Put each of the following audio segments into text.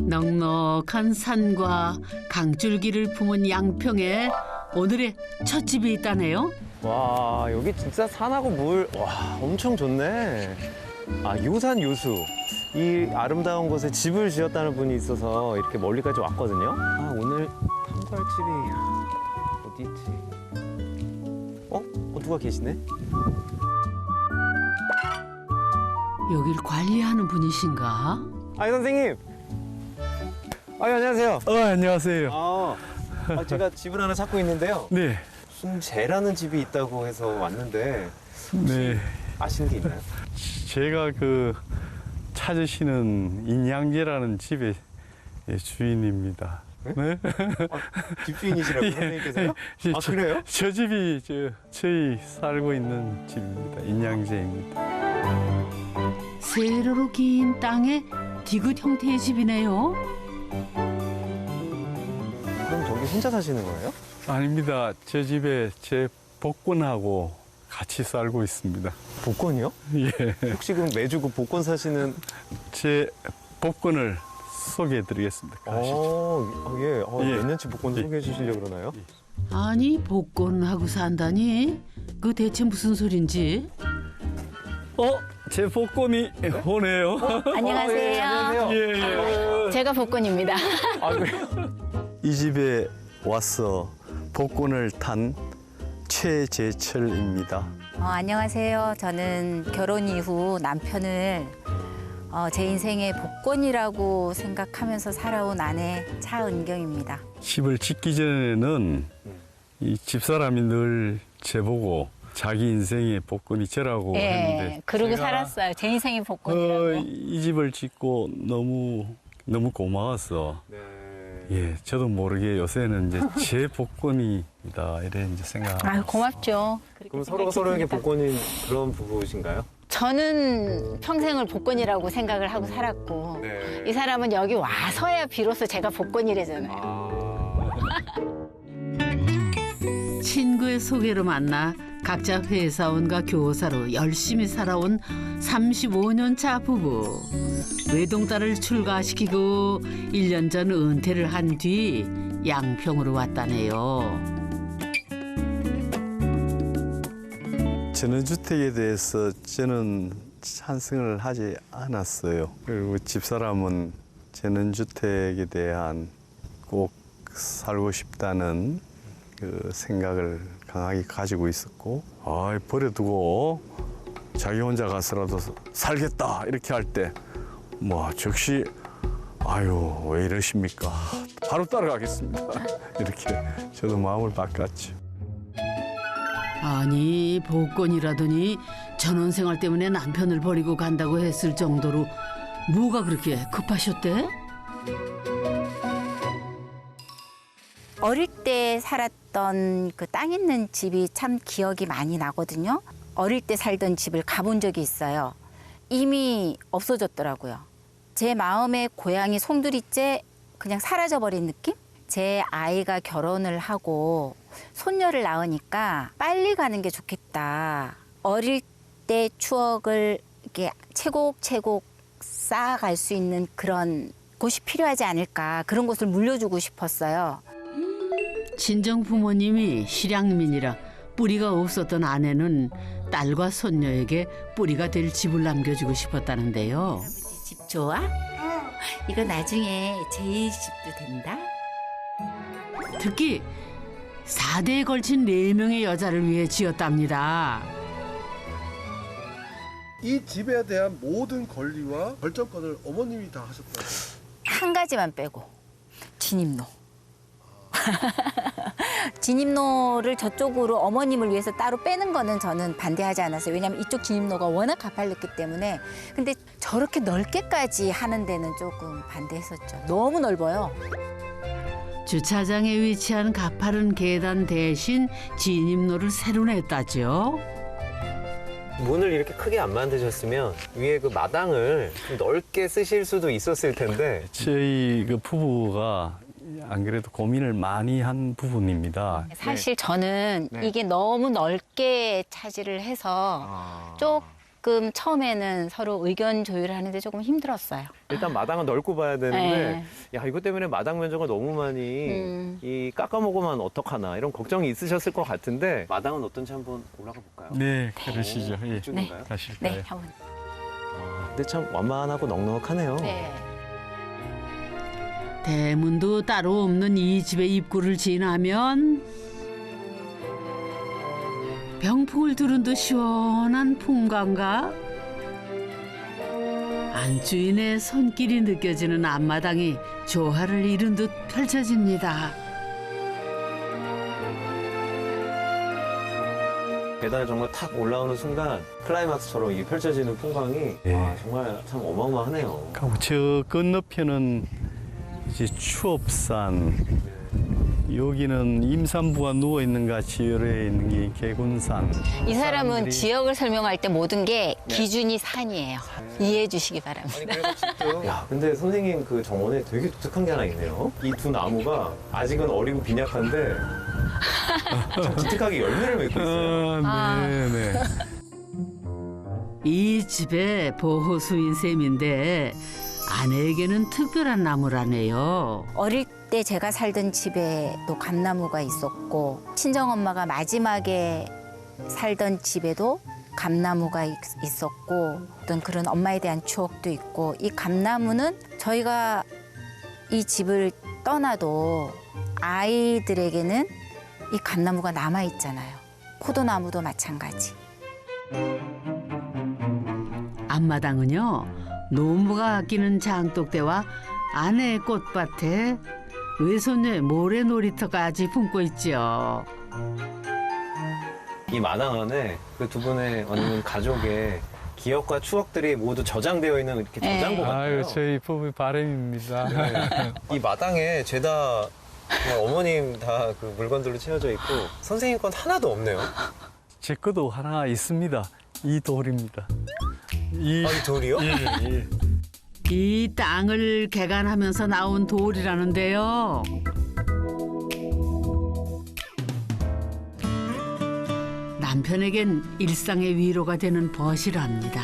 넉넉한 산과 강줄기를 품은 양평에 오늘의 첫 집이 있다네요. 와, 여기 진짜 산하고 물, 와, 엄청 좋네. 아, 요산 요수. 이 아름다운 곳에 집을 지었다는 분이 있어서 이렇게 멀리까지 왔거든요. 아, 오늘 탐구할 집이 어디 있지? 누가 계시네? 여길 관리하는 분이신가? 아, 선생님. 아, 안녕하세요. 안녕하세요. 제가 집을 하나 찾고 있는데요. 네. 순재라는 집이 있다고 해서 왔는데 네. 아시는 게 있나요? 제가 찾으시는 인양제라는 집의 주인입니다. 네? 집주인이시라고요, 선생님께서요? 아, 그래요? 저 집이 저희 살고 있는 집입니다. 인양제입니다. 세로로 긴 땅에 디귿 형태의 집이네요. 그럼 저기 혼자 사시는 거예요? 아닙니다. 저 집에 제 복권하고 같이 살고 있습니다. 복권이요? 예. 혹시 그럼 매주 그 복권 사시는? 제 복권을 소개해드리겠습니다. 가시죠. 예. 예. 몇 년치 복권 소개해 주시려고 그러나요? 아니 복권하고 산다니? 그 대체 무슨 소린지? 제 복권이 오네요. 안녕하세요. 안녕하세요. 예. 제가 복권입니다. 아, 그래요? 이 집에 와서 복권을 탄 최재철입니다. 안녕하세요. 저는 결혼 이후 남편을 제 인생의 복권이라고 생각하면서 살아온 아내 차은경입니다. 집을 짓기 전에는 이 집사람이 늘 저보고 자기 인생의 복권이 저라고 했는데 그러고 제가 살았어요. 제 인생의 복권이라고. 이 집을 짓고 너무 고마워서 네. 예, 저도 모르게 요새는 이제 제 복권이다 이래 이제 생각하고 아유, 고맙죠. 그럼 서로가 서로에게 복권인 그런 부부신가요? 저는 평생을 복권이라고 생각을 하고 살았고 네. 이 사람은 여기 와서야 비로소 제가 복권이래잖아요. 친구의 소개로 만나 각자 회사원과 교사로 열심히 살아온 35년 차 부부. 외동딸을 출가시키고 1년 전 은퇴를 한 뒤 양평으로 왔다네요. 전원주택에 대해서 저는 찬성을 하지 않았어요. 그리고 집사람은 전원주택에 대한 꼭 살고 싶다는 그 생각을 강하게 가지고 있었고, 버려두고 자기 혼자 가서라도 살겠다 이렇게 할 때 즉시 아유 왜 이러십니까? 바로 따라가겠습니다. 이렇게 저도 마음을 바꿨죠. 아니 복권이라더니 전원생활 때문에 남편을 버리고 간다고 했을 정도로 뭐가 그렇게 급하셨대? 어릴 때 살았던 그 땅 있는 집이 참 기억이 많이 나거든요. 어릴 때 살던 집을 가본 적이 있어요. 이미 없어졌더라고요. 제 마음의 고향이 송두리째 그냥 사라져버린 느낌? 제 아이가 결혼을 하고 손녀를 낳으니까 빨리 가는 게 좋겠다. 어릴 때 추억을 이렇게 채곡채곡 쌓아갈 수 있는 그런 곳이 필요하지 않을까. 그런 곳을 물려주고 싶었어요. 친정 부모님이 실향민이라 뿌리가 없었던 아내는 딸과 손녀에게 뿌리가 될 집을 남겨주고 싶었다는데요. 집 좋아? 이거 나중에 제 집도 된다? 특히 4대에 걸친 4명의 여자를 위해 지었답니다. 이 집에 대한 모든 권리와 결정권을 어머님이 다 하셨다고요? 한 가지만 빼고 진입로. 진입로를 저쪽으로 어머님을 위해서 따로 빼는 거는 저는 반대하지 않았어요. 왜냐하면 이쪽 진입로가 워낙 가팔렸기 때문에. 근데 저렇게 넓게까지 하는 데는 조금 반대했었죠. 너무 넓어요. 주차장에 위치한 가파른 계단 대신 진입로를 새로 냈다죠. 문을 이렇게 크게 안 만드셨으면 위에 그 마당을 좀 넓게 쓰실 수도 있었을 텐데. 저희 부부가 안 그래도 고민을 많이 한 부분입니다. 사실 저는 네. 이게 너무 넓게 차지를 해서 조금 조금 처음에는 서로 의견 조율을 하는데 조금 힘들었어요. 일단 마당은 넓고 봐야 되는데 네. 야 이것 때문에 마당 면적을 너무 많이 이 깎아먹으면 어떡하나 이런 걱정이 있으셨을 것 같은데 마당은 어떤지 한번 올라가 볼까요? 네, 그러시죠. 예. 이쪽인가요? 가실까요? 네, 한번. 근데 참 완만하고 넉넉하네요. 네. 대문도 따로 없는 이 집의 입구를 지나면 병풍을 두른 듯 시원한 풍광과 안주인의 손길이 느껴지는 앞마당이 조화를 이룬 듯 펼쳐집니다. 계단을 정말 탁 올라오는 순간 클라이막스처럼 이 펼쳐지는 풍광이 예. 와, 정말 참 어마어마하네요. 하고 저 건너편은 이제 추업산, 여기는 임산부가 누워 있는 같이 열려 있는 게 개군산. 이 사람은 사람들이- 지역을 설명할 때 모든 게 기준이 산이에요. 이해해 주시기 바랍니다. 아니 그래서 지금 야 근데 선생님 그 정원에 되게 독특한 게 하나 있네요. 이 두 나무가 아직은 어리고 빈약한데 참 기특하게 열매를 맺고 있어요. 네, 네. 이 집의 보호수인 셈인데 아내에게는 특별한 나무라네요. 어릴 때 제가 살던 집에도 감나무가 있었고 친정엄마가 마지막에 살던 집에도 감나무가 있었고 어떤 그런 엄마에 대한 추억도 있고 이 감나무는 저희가 이 집을 떠나도 아이들에게는 이 감나무가 남아 있잖아요. 포도나무도 마찬가지. 앞마당은요 노무가 아끼는 장독대와 아내의 꽃밭에 외손녀의 모래놀이터까지 품고 있죠. 이 마당 안에 그 두 분의 어느 가족의 기억과 추억들이 모두 저장되어 있는 이렇게 네. 저장고 같아요. 아유, 저희 부부 바람입니다. 이 마당에 죄다 그냥 어머님 다 그 물건들로 채워져 있고 선생님 건 하나도 없네요. 제 것도 하나 있습니다. 이 돌입니다. 이, 아, 이 돌이요? 예, 예. 이 땅을 개간하면서 나온 돌이라는데요. 남편에겐 일상의 위로가 되는 벗이랍니다.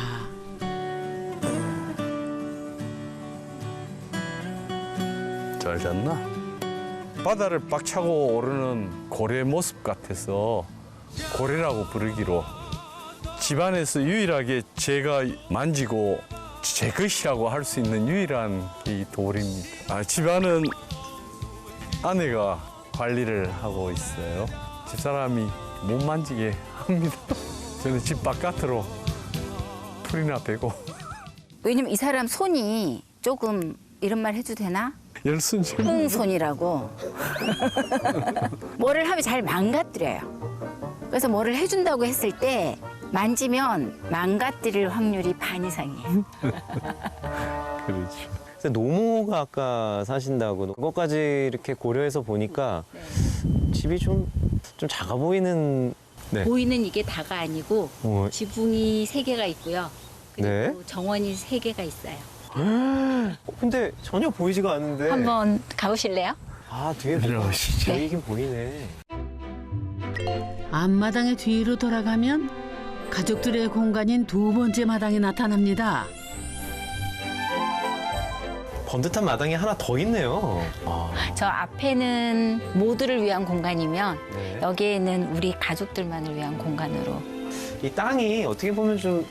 잘 잤나? 바다를 빡 차고 오르는 고래 모습 같아서 고래라고 부르기로 집안에서 유일하게 제가 만지고 제 것이라고 할 수 있는 유일한 이 돌입니다. 집안은 아내가 관리를 하고 있어요. 집사람이 못 만지게 합니다. 저는 집 바깥으로 풀이나 베고 왜냐면 이 사람 손이 조금 이런 말 해도 되나? 열순 흥손이라고. 뭐를 하면 잘 망가뜨려요. 그래서 뭐를 해준다고 했을 때 만지면 망가뜨릴 확률이 반 이상이에요. 그렇죠. 근데 노모가 아까 사신다고 그것까지 이렇게 고려해서 보니까 집이 좀 작아 보이는. 네. 보이는 이게 다가 아니고 어, 지붕이 3개가 있고요. 그리고 네. 정원이 3개가 있어요. 근데 전혀 보이지가 않는데. 한번 가보실래요? 아 뒤에 들어오시죠. 보이긴 보이네. 앞마당의 뒤로 돌아가면 가족들의 공간인 두 번째 마당이 나타납니다. 번듯한 마당이 하나 더 있네요. 아, 저 앞에는 모두를 위한 공간이면 네. 여기에는 우리 가족들만을 위한 공간으로. 이 땅이 어떻게 보면 좀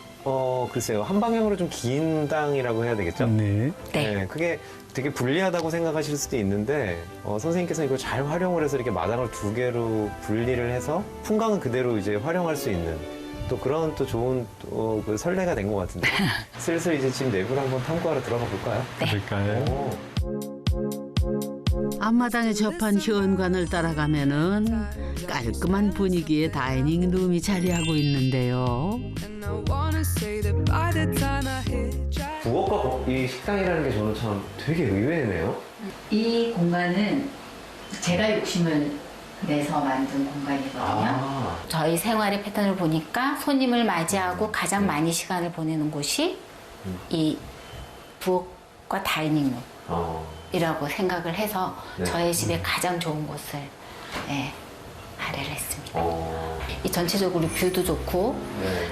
글쎄요 한 방향으로 좀 긴 땅이라고 해야 되겠죠? 네. 네. 그게 되게 불리하다고 생각하실 수도 있는데 선생님께서 이걸 잘 활용을 해서 이렇게 마당을 2개로 분리를 해서 풍광은 그대로 이제 활용할 수 있는 또 그런 또 좋은 그 선례가 된 것 같은데 슬슬 이제 집 내부를 한번 탐구하러 들어가 볼까요? 그럴까요? 오. 앞마당에 접한 현관을 따라가면은 깔끔한 분위기의 다이닝 룸이 자리하고 있는데요. 부엌과 이 식당이라는 게 저는 참 되게 의외네요. 이 공간은 제가 욕심을 내서 만든 공간이거든요. 아, 저희 생활의 패턴을 보니까 손님을 맞이하고 가장 많이 시간을 보내는 곳이 이 부엌과 다이닝룸이라고 어. 생각을 해서 네. 저희 집에 가장 좋은 곳을 할애를 했습니다. 어. 이 전체적으로 뷰도 좋고 네.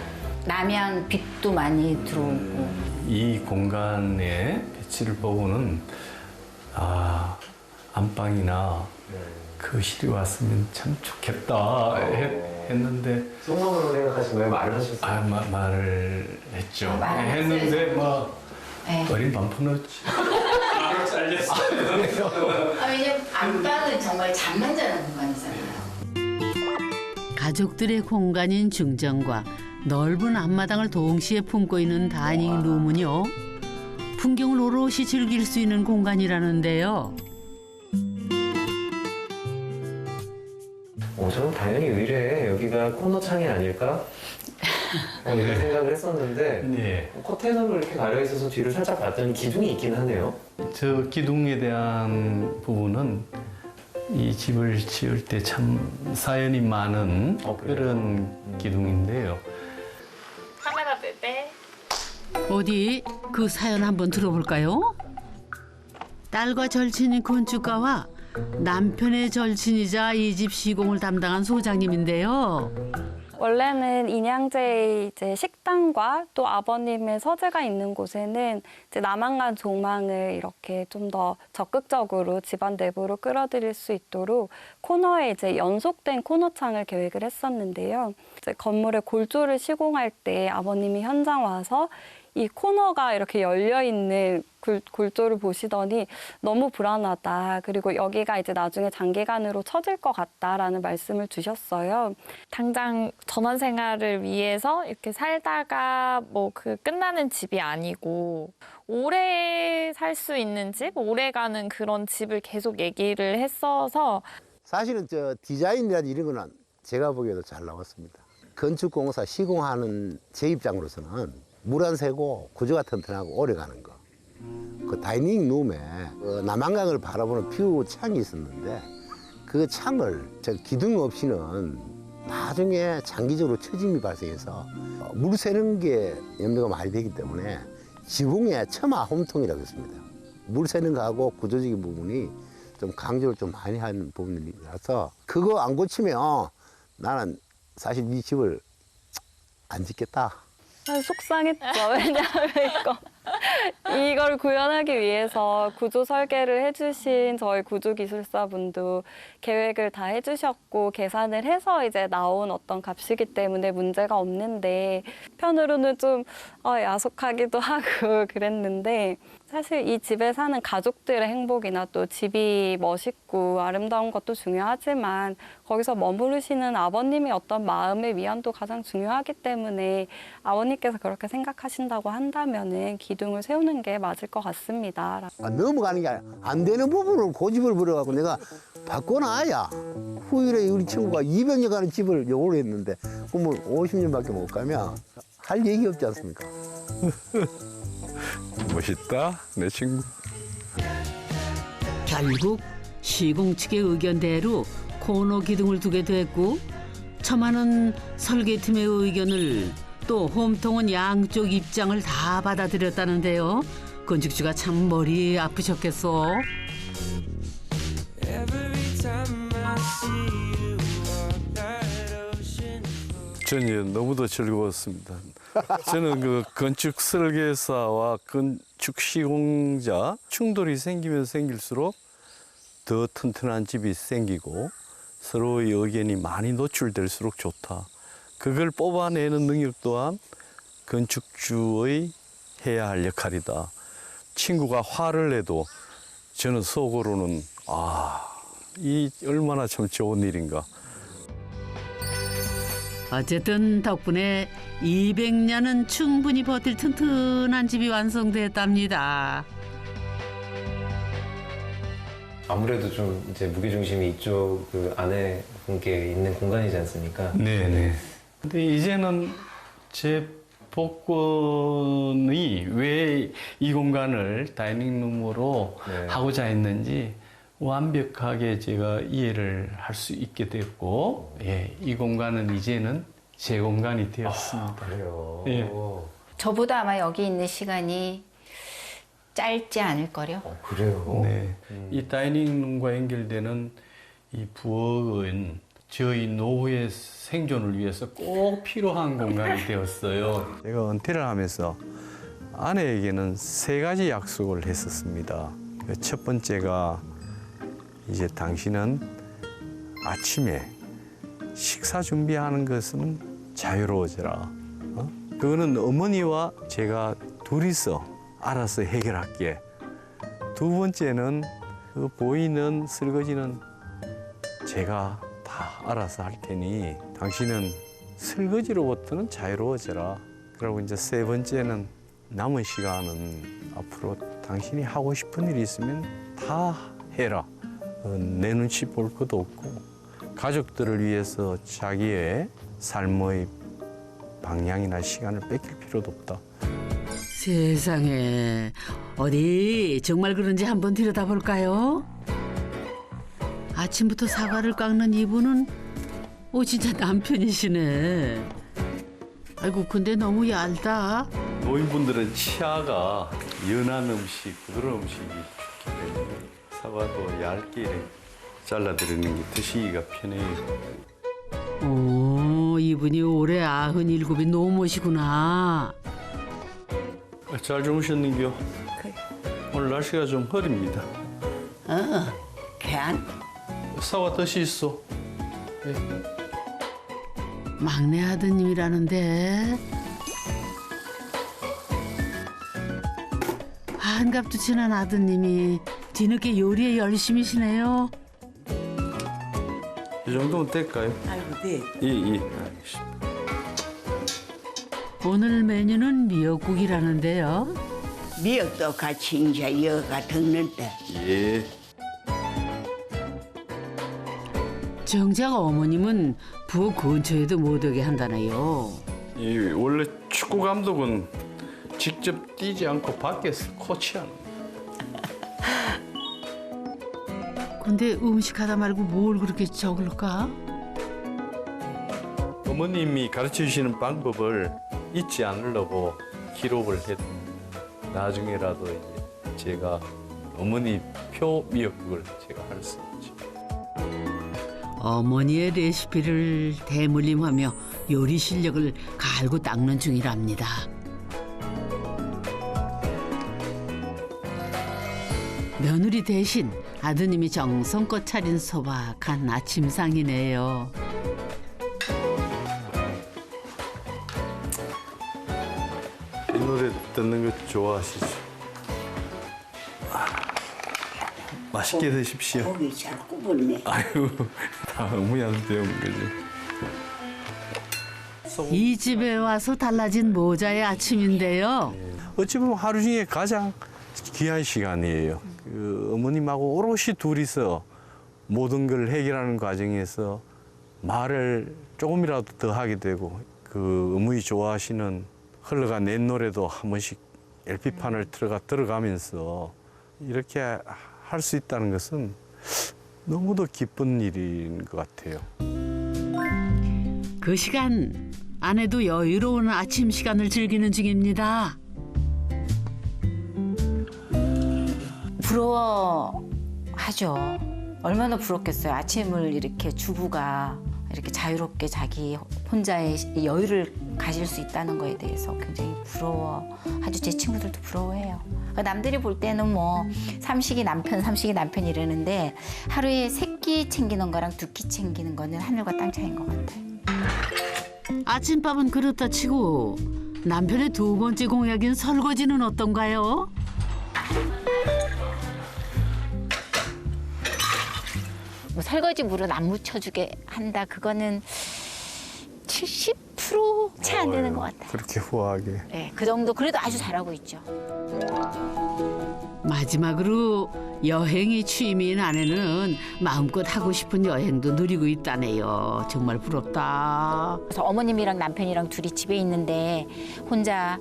남양 빛도 많이 들어오고. 이 공간의 배치를 보고는 아, 안방이나 거실이 왔으면 참 좋겠다 했는데 속마음으로 생각하신 거예요? 말을 하셨어요? 말을 했죠. 말을 했는데 막 네. 어린 반푼어치 바로 잘렸어요. 왜냐면 안방은 정말 잠만 자는 공간이잖아요. 가족들의 공간인 중정과 넓은 앞마당을 동시에 품고 있는 다이닝 룸은요. 풍경을 오롯이 즐길 수 있는 공간이라는데요. 저는 다행히 의뢰 여기가 코너 창이 아닐까? 이런 생각을 했었는데 네. 커튼으로 이렇게 가려 있어서 뒤를 살짝 봤더니 기둥이 있긴 하네요. 저 기둥에 대한 부분은 이 집을 지을 때 참 사연이 많은 그래요? 그런 기둥인데요. 카메라 들 때. 어디 그 사연 한번 들어볼까요? 딸과 절친인 건축가와 남편의 절친이자 이 집 시공을 담당한 소장님인데요. 원래는 인양제의 이제 식당과 또 아버님의 서재가 있는 곳에는 이제 남한간 조망을 이렇게 좀 더 적극적으로 집안 내부로 끌어들일 수 있도록 코너에 이제 연속된 코너창을 계획을 했었는데요. 이제 건물의 골조를 시공할 때 아버님이 현장 와서 이 코너가 이렇게 열려 있는 골조를 보시더니 너무 불안하다. 그리고 여기가 이제 나중에 장기간으로 처질 것 같다라는 말씀을 주셨어요. 당장 전원 생활을 위해서 이렇게 살다가 뭐 그 끝나는 집이 아니고 오래 살 수 있는 집, 오래 가는 그런 집을 계속 얘기를 했어서 사실은 저 디자인이라든지 이런 거는 제가 보기에도 잘 나왔습니다. 건축공사 시공하는 제 입장으로서는 물 안 새고 구조가 튼튼하고 오래 가는 거. 그 다이닝 룸에 남한강을 바라보는 뷰 창이 있었는데 그 창을 저 기둥 없이는 나중에 장기적으로 처짐이 발생해서 물 새는 게 염려가 많이 되기 때문에 지붕에 처마 홈통이라고 했습니다. 물 새는 거하고 구조적인 부분이 좀 강조를 좀 많이 한 부분이라서 그거 안 고치면 나는 사실 이 집을 안 짓겠다. 속상했죠. 왜냐하면 이걸 구현하기 위해서 구조 설계를 해주신 저희 구조기술사분도 계획을 다 해주셨고 계산을 해서 이제 나온 어떤 값이기 때문에 문제가 없는데 편으로는 좀 야속하기도 하고 그랬는데 사실 이 집에 사는 가족들의 행복이나 또 집이 멋있고 아름다운 것도 중요하지만 거기서 머무르시는 아버님의 어떤 마음의 위안도 가장 중요하기 때문에 아버님께서 그렇게 생각하신다고 한다면은 기둥을 세우는 게 맞을 것 같습니다. 넘어가는 게 아니라 안 되는 부분을 고집을 부려갖고 내가 바꿔놔야 후일에 우리 친구가 200년 가는 집을 요구를 했는데 그러면 50년밖에 못 가면 할 얘기 없지 않습니까? 멋있다, 내 친구. 결국 시공 측의 의견대로 코너 기둥을 두게 됐고 처마는 설계팀의 의견을 또 홈통은 양쪽 입장을 다 받아들였다는데요. 건축주가 참 머리 아프셨겠어. 저는 너무도 즐거웠습니다. 저는 그 건축 설계사와 건축 시공자 충돌이 생기면 생길수록 더 튼튼한 집이 생기고 서로의 의견이 많이 노출될수록 좋다. 그걸 뽑아내는 능력 또한 건축주의 해야 할 역할이다. 친구가 화를 내도 저는 속으로는 이 얼마나 참 좋은 일인가. 어쨌든 덕분에 200년은 충분히 버틸 튼튼한 집이 완성됐답니다. 아무래도 좀 이제 무게중심이 이쪽 그 안에 분께 있는 공간이지 않습니까? 네네. 근데 이제는 제 복권이 왜 이 공간을 다이닝룸으로 네. 하고자 했는지 완벽하게 제가 이해를 할 수 있게 됐고, 이 공간은 이제는 제 공간이 되었습니다. 그래요. 예. 저보다 아마 여기 있는 시간이 짧지 않을 거요. 그래요. 네. 이 다이닝룸과 연결되는 이 부엌은 저희 노후의 생존을 위해서 꼭 필요한 공간이 되었어요. 제가 은퇴를 하면서 아내에게는 3가지 약속을 했었습니다. 첫 번째가 이제 당신은 아침에 식사 준비하는 것은 자유로워져라. 그거는 어머니와 제가 둘이서 알아서 해결할게. 두 번째는 그 보이는 설거지는 제가 다 알아서 할 테니 당신은 설거지로부터는 자유로워져라. 그리고 이제 3번째는 남은 시간은 앞으로 당신이 하고 싶은 일이 있으면 다 해라. 내 눈치 볼 것도 없고 가족들을 위해서 자기의 삶의 방향이나 시간을 뺏길 필요도 없다. 세상에 어디 정말 그런지 한번 들여다볼까요? 아침부터 사과를 깎는 이분은 진짜 남편이시네. 아이고 근데 너무 얇다. 노인분들은 치아가 연한 음식, 부드러운 음식이 좋기 때문에 사과도 얇게 잘라드리는 게 드시기가 편해요. 이분이 올해 97이 노모시구나. 잘 주무셨는겨? 오늘 날씨가 좀 흐립니다. 걔안 사과 덧이 있어. 막내 아드님이라는데 한갑도 지난 아드님이 뒤늦게 요리에 열심히시네요. 이 정도면 될까요? 아이고 네. 예. 알겠습니다. 오늘 메뉴는 미역국이라는데요. 미역도 같이 이제 여가 듣는데 예. 정작 어머님은 부엌 근처에도 못 오게 한다네요. 원래 축구 감독은 직접 뛰지 않고 밖에서 코치하는. 근데 음식하다 말고 뭘 그렇게 적을까? 어머님이 가르쳐 주시는 방법을 잊지 않으려고 기록을 해도 나중에라도 이제 제가 어머니 표 미역국을 제가 할 수 있지. 어머니의 레시피를 대물림하며 요리 실력을 갈고 닦는 중이랍니다. 며느리 대신 아드님이 정성껏 차린 소박한 아침상이네요. 이 노래 듣는 거 좋아하시죠? 맛있게 드십시오. 고기 잘 굽었네. 아유, 다 어머니한테 배운 거지. 이 집에 와서 달라진 모자의 아침인데요. 어찌 보면 하루 중에 가장 귀한 시간이에요. 그 어머님하고 오롯이 둘이서 모든 걸 해결하는 과정에서 말을 조금이라도 더 하게 되고 그 어머니 좋아하시는 흘러간 옛 노래도 한 번씩 LP판을 들어가면서 이렇게 할 수 있다는 것은 너무도 기쁜 일인 것 같아요. 그 시간 아내도 여유로운 아침 시간을 즐기는 중입니다. 부러워하죠. 얼마나 부럽겠어요. 아침을 이렇게 주부가 이렇게 자유롭게 자기 혼자의 여유를 가질 수 있다는 거에 대해서 굉장히 부러워하죠. 제 친구들도 부러워해요. 남들이 볼 때는 뭐 삼식이 남편 이러는데 하루에 3끼 챙기는 거랑 2끼 챙기는 거는 하늘과 땅 차이인 것 같아요. 아침밥은 그렇다 치고 남편의 2번째 공약인 설거지는 어떤가요? 뭐 설거지 물은 안 묻혀주게 한다. 그거는 70% 채 안 되는 것 같아요. 그렇게 후하게. 네, 그 정도 그래도 아주 잘하고 있죠. 마지막으로 여행이 취미인 아내는 마음껏 하고 싶은 여행도 누리고 있다네요. 정말 부럽다. 그래서 어머님이랑 남편이랑 둘이 집에 있는데 혼자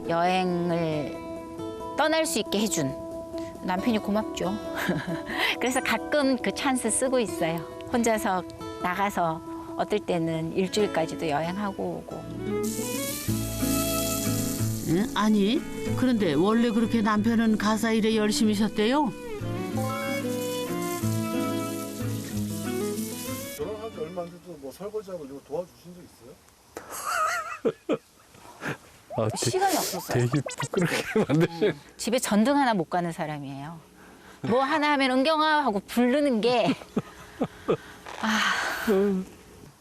여행을 떠날 수 있게 해준 남편이 고맙죠. 그래서 가끔 그 찬스 쓰고 있어요. 혼자서 나가서 어떨 때는 일주일까지도 여행하고 오고. 응? 아니 그런데 원래 그렇게 남편은 가사 일에 열심히셨대요? 결혼한 지 얼마 만들 때 뭐 설거지하고 이런 거 도와주신 적 있어요? 시간이 없었어요. 되게 부끄럽게 만드시는. 집에 전등 하나 못 가는 사람이에요. 뭐 하나 하면 은경아 하고 부르는 게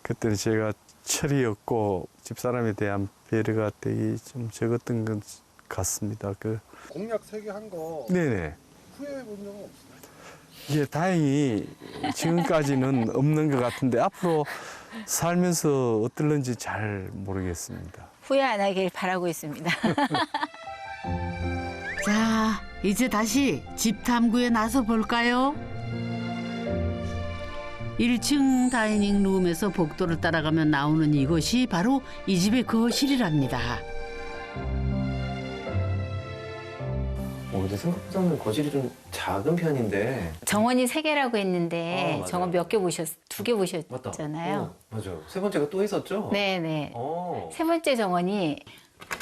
그때는 제가 철이 없고 집사람에 대한 배려가 되게 좀 적었던 것 같습니다. 공약 3개 한 거 네네. 후회해 본 적은 없어요? 이게 다행히 지금까지는 없는 것 같은데 앞으로 살면서 어떨는지 잘 모르겠습니다. 후회 안 하길 바라고 있습니다. 자, 이제 다시 집 탐구에 나서 볼까요? 1층 다이닝 룸에서 복도를 따라가면 나오는 이곳이 바로 이 집의 거실이랍니다. 근데 생각보다는 거실이 좀 작은 편인데. 정원이 3개라고 했는데 맞아요. 정원 몇 개 보셨? 2개 맞다. 보셨잖아요. 맞아요. 세 번째가 또 있었죠? 네네. 어. 3번째 정원이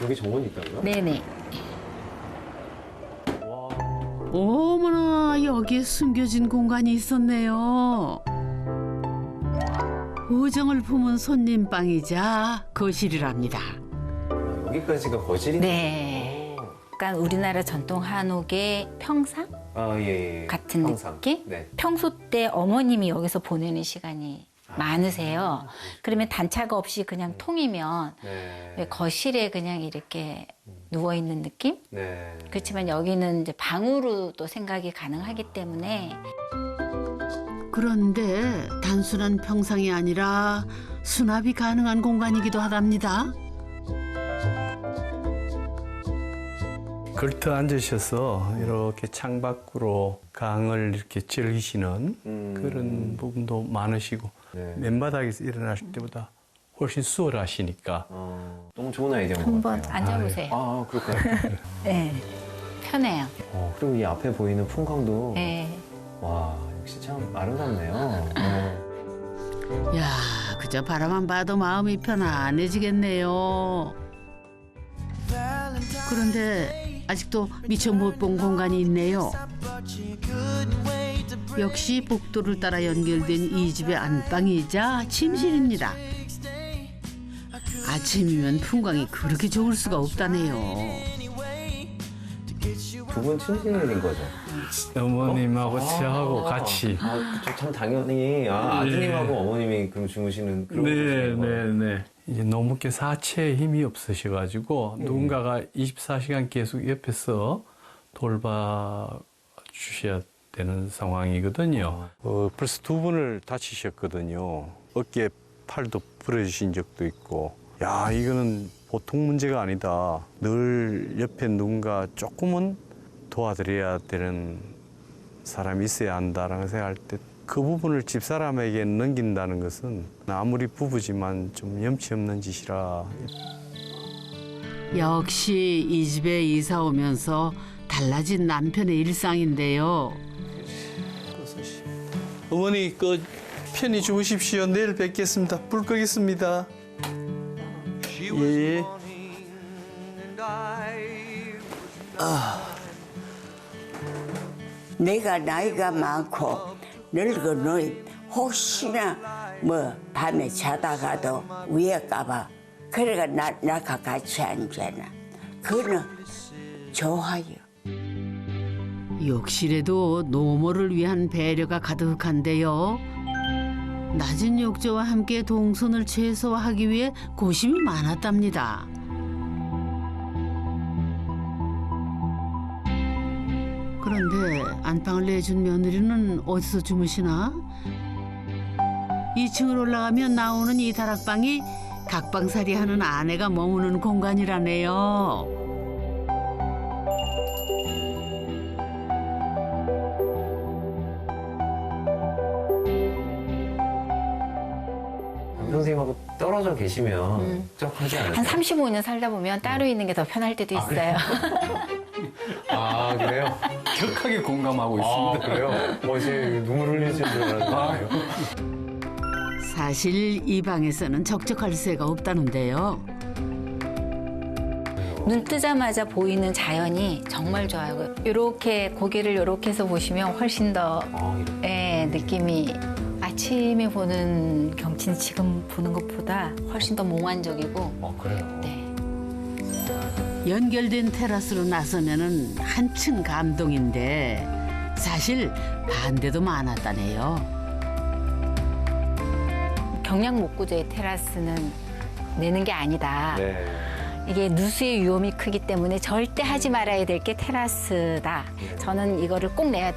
여기 정원이 있다고요? 네네. 와. 어머나, 여기에 숨겨진 공간이 있었네요. 우정을 품은 손님방이자 거실이랍니다. 여기까지가 거실이? 네. 약간 우리나라 전통 한옥의 평상 예. 같은 평상. 느낌? 네. 평소 때 어머님이 여기서 보내는 시간이 많으세요. 그러면 단차가 없이 그냥 통이면 네. 거실에 그냥 이렇게 누워 있는 느낌? 네. 그렇지만 여기는 이제 방으로도 생각이 가능하기 때문에 그런데 단순한 평상이 아니라 수납이 가능한 공간이기도 하답니다. 걸터 앉으셔서 이렇게 창밖으로 강을 이렇게 즐기시는 그런 부분도 많으시고 네. 맨바닥에서 일어나실 때보다 훨씬 수월하시니까 너무 좋은 아이디어인 것 한번 같아요. 앉아보세요. 그럴까요? 네, 편해요. 그리고 이 앞에 보이는 풍광도 네. 와, 역시 참 아름답네요. 야, 그저 바라만 봐도 마음이 편안해지겠네요. 그런데 아직도 미처 못 본 공간이 있네요. 역시 복도를 따라 연결된 이 집의 안방이자 침실입니다. 아침이면 풍광이 그렇게 좋을 수가 없다네요. 두 분 친신인 거죠? 어머님하고 저하고 같이. 그쵸. 참 당연히 아드님하고 어머님이 그럼 주무시는 그런 곳이네요. 네. 이제 노무께 사체에 힘이 없으셔가지고 누군가가 24시간 계속 옆에서 돌봐 주셔야 되는 상황이거든요. 벌써 2번을 다치셨거든요. 어깨 팔도 부러지신 적도 있고. 야, 이거는 보통 문제가 아니다. 늘 옆에 누군가 조금은 도와드려야 되는 사람이 있어야 한다라는 생각할 때 그 부분을 집사람에게 넘긴다는 것은 아무리 부부지만 좀 염치 없는 짓이라. 역시 이 집에 이사 오면서 달라진 남편의 일상인데요. 어머니, 편히 주무십시오. 내일 뵙겠습니다. 불 끄겠습니다. 예. 내가 나이가 많고 늙어놓은 혹시나 뭐 밤에 자다가도 위에까봐 그래가 나가 같이 앉아나. 그는 좋아요. 욕실에도 노모를 위한 배려가 가득한데요. 낮은 욕조와 함께 동선을 최소화하기 위해 고심이 많았답니다. 그런데 안방을 내준 며느리는 어디서 주무시나? 2층을 올라가면 나오는 이 다락방이 각방살이 하는 아내가 머무는 공간이라네요. 선생님하고 떨어져 계시면 적하지 않을까요? 한 35년 살다 보면 따로 있는 게 더 편할 때도 있어요. 그래요? 격하게 공감하고 그래요? 이제 눈물 흘리실 줄 알았는데요. 사실 이 방에서는 적적할 새가 없다는데요. 눈 뜨자마자 보이는 자연이 정말 좋아요. 이렇게 고개를 이렇게 해서 보시면 훨씬 더 이렇게. 느낌이 아침에 보는 경치는 지금 보는 것보다 훨씬 더 몽환적이고. 그래요? 네. 연결된 테라스로 나서면은 한층 감동인데 사실 반대도 많았다네요. 경량 목구조의 테라스는 내는 게 아니다. 네. 이게 누수의 위험이 크기 때문에 절대 하지 말아야 될 게 테라스다. 저는 이거를 꼭 내야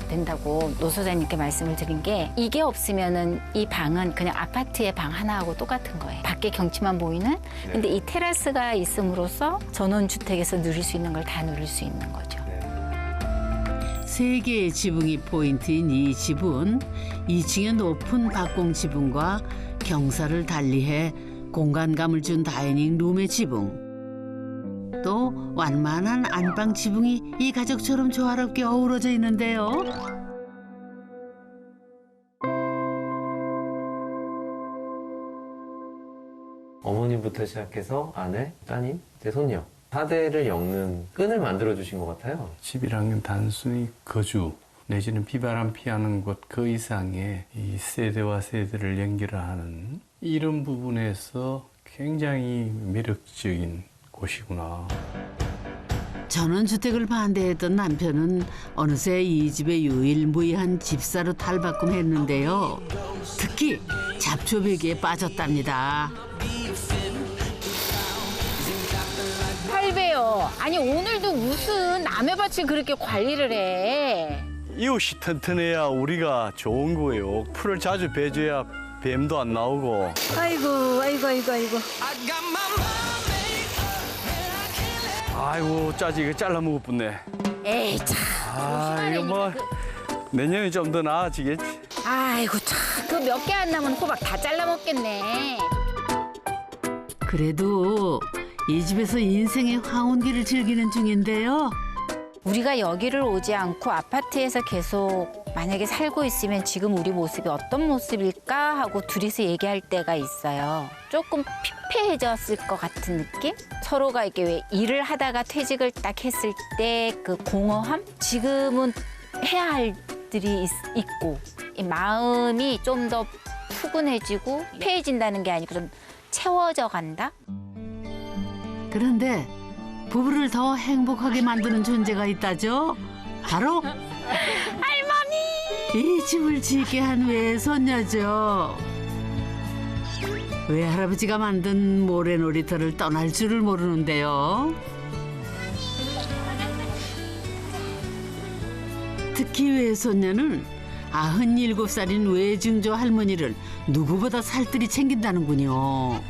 된다고 노 소장님께 말씀을 드린 게 이게 없으면은 이 방은 그냥 아파트의 방 하나하고 똑같은 거예요. 밖에 경치만 보이는. 근데 이 테라스가 있음으로써 전원주택에서 누릴 수 있는 걸 다 누릴 수 있는 거죠. 3개의 지붕이 포인트인 이 집은 2층의 높은 박공 지붕과 경사를 달리해 공간감을 준 다이닝 룸의 지붕. 또 완만한 안방 지붕이 이 가족처럼 조화롭게 어우러져 있는데요. 어머님부터 시작해서 아내, 따님, 제 손녀 4대를 엮는 끈을 만들어 주신 것 같아요. 집이란 건 단순히 거주 내지는 비바람 피하는 곳 그 이상의 이 세대와 세대를 연결하는 이런 부분에서 굉장히 매력적인 곳이구나. 전원주택을 반대했던 남편은 어느새 이 집의 유일무이한 집사로 탈바꿈했는데요. 특히 잡초배기에 빠졌답니다. 8배요. 아니 오늘도 무슨 남의 밭을 그렇게 관리를 해. 이웃이 튼튼해야 우리가 좋은 거예요. 풀을 자주 베줘야 뱀도 안 나오고. 아이고. 아이고 짜지 이거 잘라 먹었네. 에이 참. 아 이거 뭐 내년에 좀 더 나아지겠지. 아이고 참. 그 몇 개 안 남은 호박 다 잘라 먹겠네. 그래도 이 집에서 인생의 황혼기를 즐기는 중인데요. 우리가 여기를 오지 않고 아파트에서 계속 만약에 살고 있으면 지금 우리 모습이 어떤 모습일까 하고 둘이서 얘기할 때가 있어요. 조금 피폐해졌을 것 같은 느낌? 서로가 이렇게 왜 일을 하다가 퇴직을 딱 했을 때 그 공허함? 지금은 해야 할 일들이 있고 이 마음이 좀 더 푸근해지고 피폐해진다는 게 아니고 좀 채워져 간다? 그런데 부부를 더 행복하게 만드는 존재가 있다죠. 바로 할머니. 이 집을 짓게 한 외손녀죠. 외할아버지가 만든 모래놀이터를 떠날 줄을 모르는데요. 특히 외손녀는 97살인 외증조 할머니를 누구보다 살뜰히 챙긴다는군요.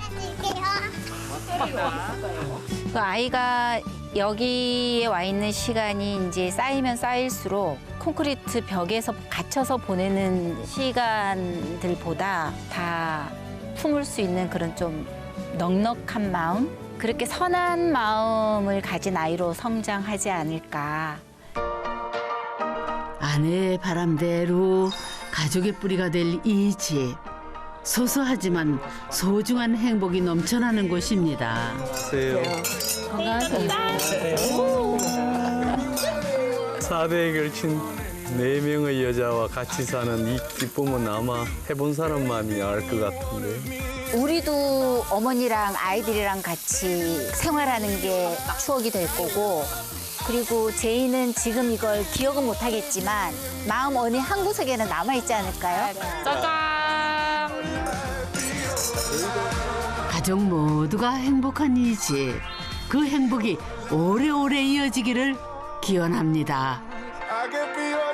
그 아이가 여기에 와 있는 시간이 이제 쌓이면 쌓일수록 콘크리트 벽에서 갇혀서 보내는 시간들보다 다 품을 수 있는 그런 좀 넉넉한 마음? 그렇게 선한 마음을 가진 아이로 성장하지 않을까. 아내의 바람대로 가족의 뿌리가 될 이 집. 소소하지만 소중한 행복이 넘쳐나는 곳입니다. 안녕하세요. 4대에 걸친 4명의 여자와 같이 사는 이 기쁨은 아마 해본 사람만이 알 것 같은데. 우리도 어머니랑 아이들이랑 같이 생활하는 게 추억이 될 거고 그리고 제이는 지금 이걸 기억은 못하겠지만 마음 어느 한 구석에는 남아있지 않을까요? 짜잔! 가족 모두가 행복한 이 집. 그 행복이 오래오래 이어지기를 기원합니다. I can feel